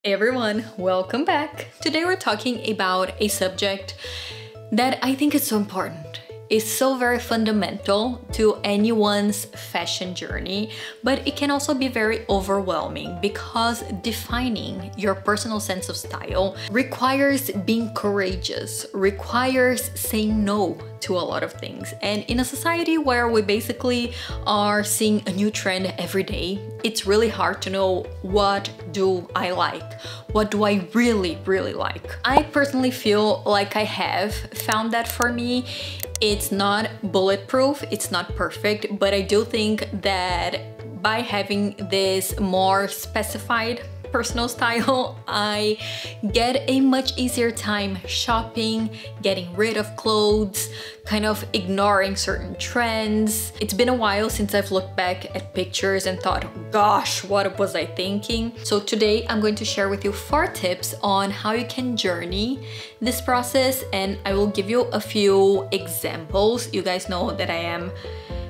Hey everyone, welcome back. Today we're talking about a subject that I think is so important. It's so very fundamental to anyone's fashion journey, but it can also be very overwhelming because defining your personal sense of style requires being courageous, requires saying no to a lot of things. And in a society where we basically are seeing a new trend every day, it's really hard to know what do I like? What do I really like? I personally feel like I have found that for me. It's not bulletproof, it's not perfect, but I do think that by having this more specified personal style, I get a much easier time shopping, getting rid of clothes, kind of ignoring certain trends. It's been a while since I've looked back at pictures and thought, gosh, what was I thinking? So today I'm going to share with you 4 tips on how you can journey this process, and I will give you a few examples. You guys know that I am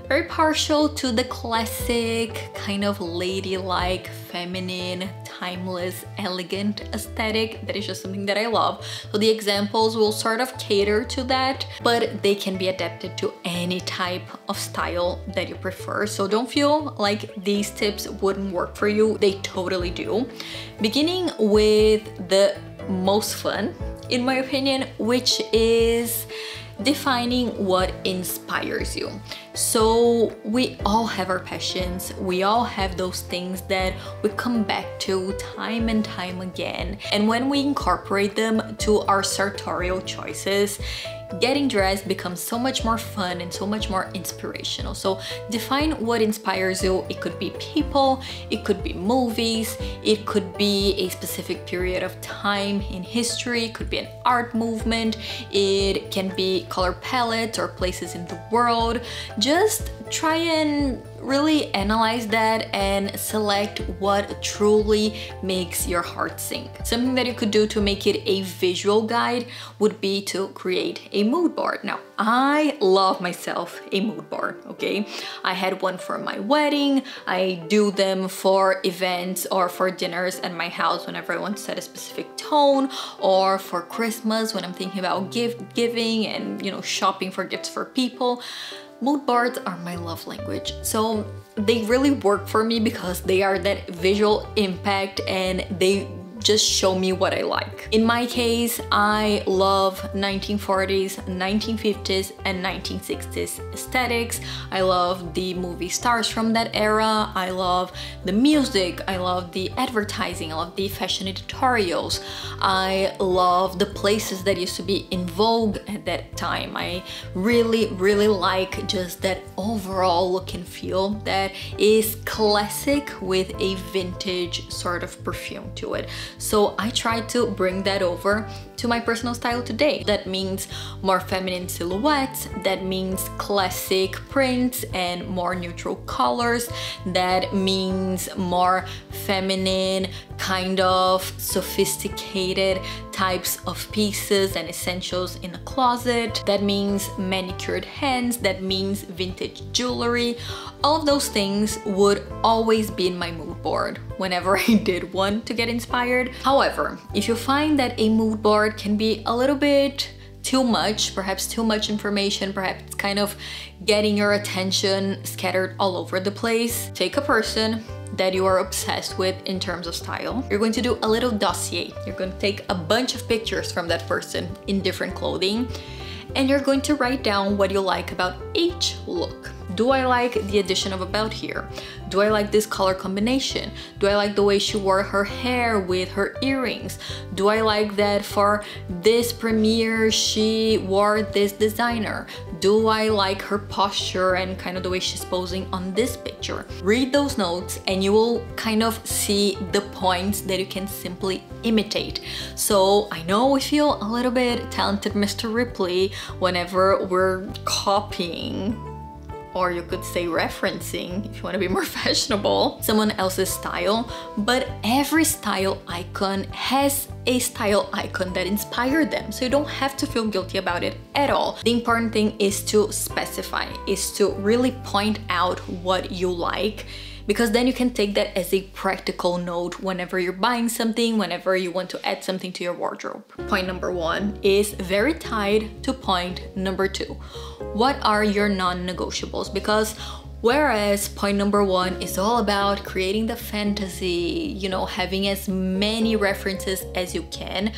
very partial to the classic, kind of ladylike, feminine, timeless, elegant aesthetic. That is just something that I love. So the examples will sort of cater to that, but they can be adapted to any type of style that you prefer. So don't feel like these tips wouldn't work for you. They totally do. Beginning with the most fun, in my opinion, which is defining what inspires you. So we all have our passions, we all have those things that we come back to time and time again. And when we incorporate them to our sartorial choices, getting dressed becomes so much more fun and so much more inspirational. So define what inspires you. It could be people, it could be movies, it could be a specific period of time in history, it could be an art movement, it can be color palettes or places in the world. Just try and really analyze that and select what truly makes your heart sing. Something that you could do to make it a visual guide would be to create a mood board. Now, I love myself a mood board, okay? I had one for my wedding, I do them for events or for dinners at my house whenever I want to set a specific tone, or for Christmas when I'm thinking about gift giving and, you know, shopping for gifts for people. Mood boards are my love language. So they really work for me because they are that visual impact and they just show me what I like. In my case, I love 1940s, 1950s, and 1960s aesthetics. I love the movie stars from that era. I love the music. I love the advertising. I love the fashion editorials. I love the places that used to be in vogue at that time. I really like just that overall look and feel that is classic with a vintage sort of perfume to it. So I try to bring that over to my personal style today. That means more feminine silhouettes, that means classic prints and more neutral colors, that means more feminine, kind of sophisticated types of pieces and essentials in a closet. That means manicured hands, that means vintage jewelry. All of those things would always be in my mood board whenever I did one to get inspired. However, if you find that a mood board can be a little bit too much, perhaps too much information, perhaps kind of getting your attention scattered all over the place, take a person that you are obsessed with in terms of style. You're going to do a little dossier. You're going to take a bunch of pictures from that person in different clothing, and you're going to write down what you like about each look. Do I like the addition of a belt here? Do I like this color combination? Do I like the way she wore her hair with her earrings? Do I like that for this premiere she wore this designer? Do I like her posture and kind of the way she's posing on this picture? Read those notes and you will kind of see the points that you can simply imitate. So I know we feel a little bit talented Mr. Ripley whenever we're copying, or you could say referencing if you want to be more fashionable, someone else's style, but every style icon has a style icon that inspired them, so you don't have to feel guilty about it at all. The important thing is to specify, is to really point out what you like, because then you can take that as a practical note whenever you're buying something, whenever you want to add something to your wardrobe. Point number 1 is very tied to point number 2. What are your non-negotiables? Because whereas point number 1 is all about creating the fantasy, you know, having as many references as you can,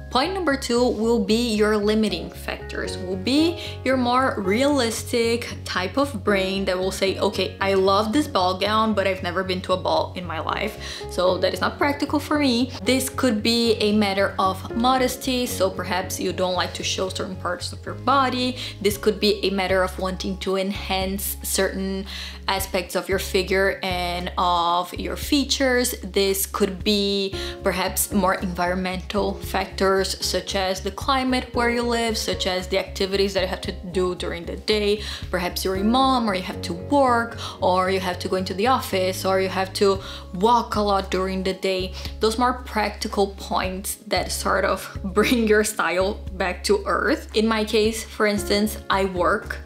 point number 2 will be your limiting factors, will be your more realistic type of brain that will say, okay, I love this ball gown, but I've never been to a ball in my life, so that is not practical for me. This could be a matter of modesty, so perhaps you don't like to show certain parts of your body. This could be a matter of wanting to enhance certain aspects of your figure and of your features. This could be perhaps more environmental factors, such as the climate where you live, such as the activities that you have to do during the day. Perhaps you're a mom, or you have to work, or you have to go into the office, or you have to walk a lot during the day. Those more practical points that sort of bring your style back to earth. In my case, for instance, I work.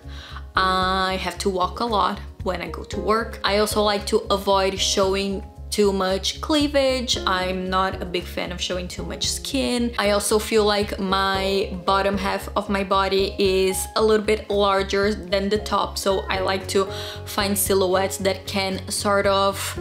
I have to walk a lot when I go to work. I also like to avoid showing too much cleavage. I'm not a big fan of showing too much skin. I also feel like my bottom half of my body is a little bit larger than the top, so I like to find silhouettes that can sort of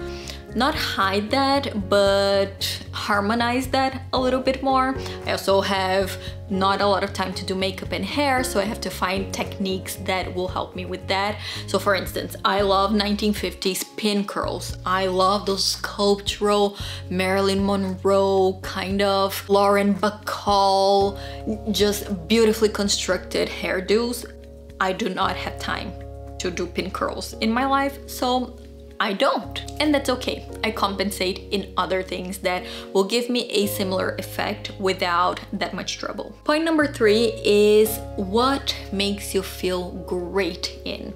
not hide that, but harmonize that a little bit more. I also have not a lot of time to do makeup and hair, so I have to find techniques that will help me with that. So for instance, I love 1950s pin curls. I love those sculptural Marilyn Monroe, kind of Lauren Bacall, just beautifully constructed hairdos. I do not have time to do pin curls in my life, so I don't, and that's okay. I compensate in other things that will give me a similar effect without that much trouble. Point number 3 is what makes you feel great in.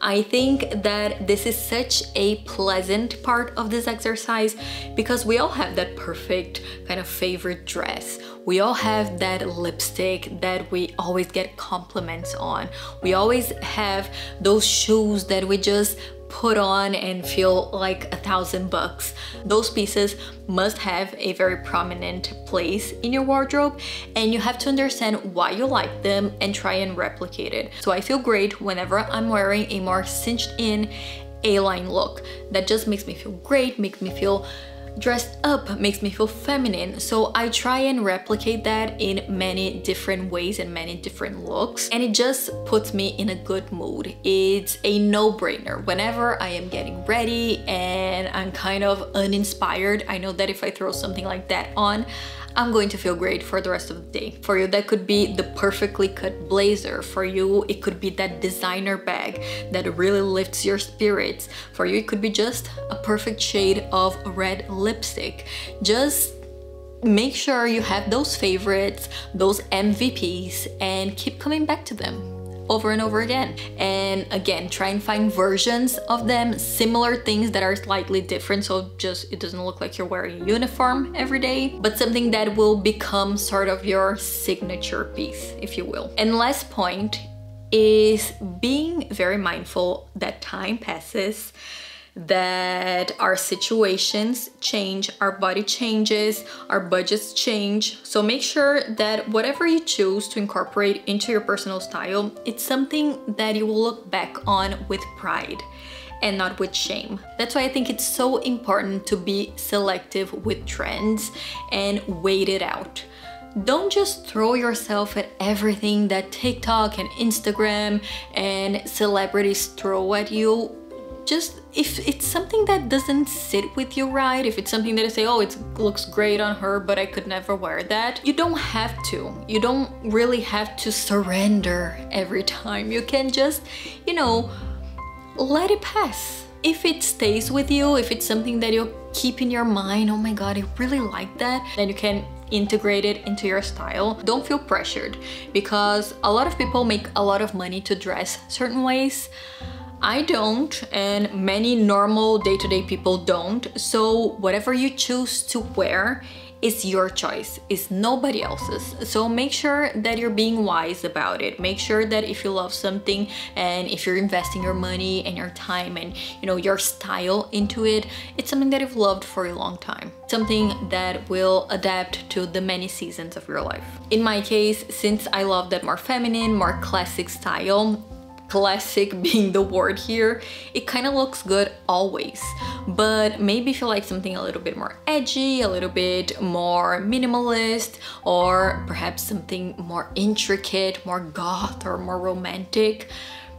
I think that this is such a pleasant part of this exercise because we all have that perfect kind of favorite dress. We all have that lipstick that we always get compliments on. We always have those shoes that we just put on and feel like $1,000. Those pieces must have a very prominent place in your wardrobe, and you have to understand why you like them and try and replicate it. So I feel great whenever I'm wearing a more cinched in A-line look. That just makes me feel great, makes me feel dressed up, makes me feel feminine. So I try and replicate that in many different ways and many different looks, and it just puts me in a good mood. It's a no-brainer. Whenever I am getting ready and I'm kind of uninspired, I know that if I throw something like that on, I'm going to feel great for the rest of the day. For you, that could be the perfectly cut blazer. For you, it could be that designer bag that really lifts your spirits. For you, it could be just a perfect shade of red lipstick. Just make sure you have those favorites, those MVPs, and keep coming back to them over and over again. And again, try and find versions of them, similar things that are slightly different, so just it doesn't look like you're wearing a uniform every day, but something that will become sort of your signature piece, if you will. And last point is being very mindful that time passes, that our situations change, our body changes, our budgets change. So make sure that whatever you choose to incorporate into your personal style, it's something that you will look back on with pride and not with shame. That's why I think it's so important to be selective with trends and wait it out. Don't just throw yourself at everything that TikTok and Instagram and celebrities throw at you. Just if it's something that doesn't sit with you right, if it's something that I say, oh, it looks great on her, but I could never wear that, you don't have to. You don't really have to surrender every time. You can just, you know, let it pass. If it stays with you, if it's something that you keep in your mind, oh my God, I really like that, then you can integrate it into your style. Don't feel pressured, because a lot of people make a lot of money to dress certain ways. I don't, and many normal day-to-day people don't. So whatever you choose to wear is your choice, it's nobody else's. So make sure that you're being wise about it. Make sure that if you love something and if you're investing your money and your time and your style into it, it's something that you've loved for a long time. Something that will adapt to the many seasons of your life. In my case, since I love that more feminine, more classic style, classic being the word here, it kind of looks good always. But maybe if you like something a little bit more edgy, a little bit more minimalist, or perhaps something more intricate, more goth or more romantic,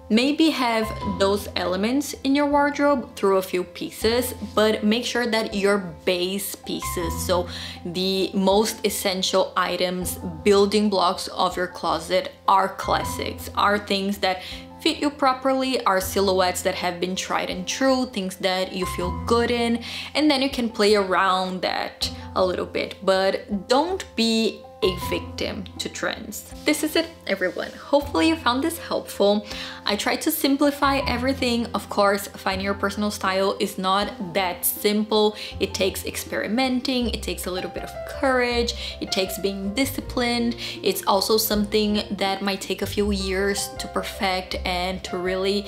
maybe have those elements in your wardrobe through a few pieces, but make sure that your base pieces, so the most essential items, building blocks of your closet, are classics, are things that fit you properly, are silhouettes that have been tried and true, things that you feel good in, and then you can play around that a little bit, but don't be a victim to trends. This is it, everyone. Hopefully you found this helpful. I tried to simplify everything. Of course, finding your personal style is not that simple. It takes experimenting, it takes a little bit of courage, it takes being disciplined. It's also something that might take a few years to perfect and to really,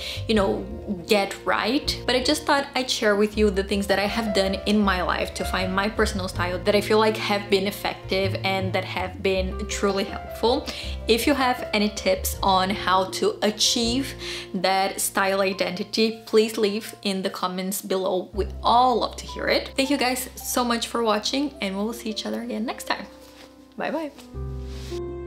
get right. But I just thought I'd share with you the things that I have done in my life to find my personal style that I feel like have been effective and that have been truly helpful. If you have any tips on how to achieve that style identity, please leave in the comments below. We'd all love to hear it. Thank you guys so much for watching, and we'll see each other again next time. Bye bye.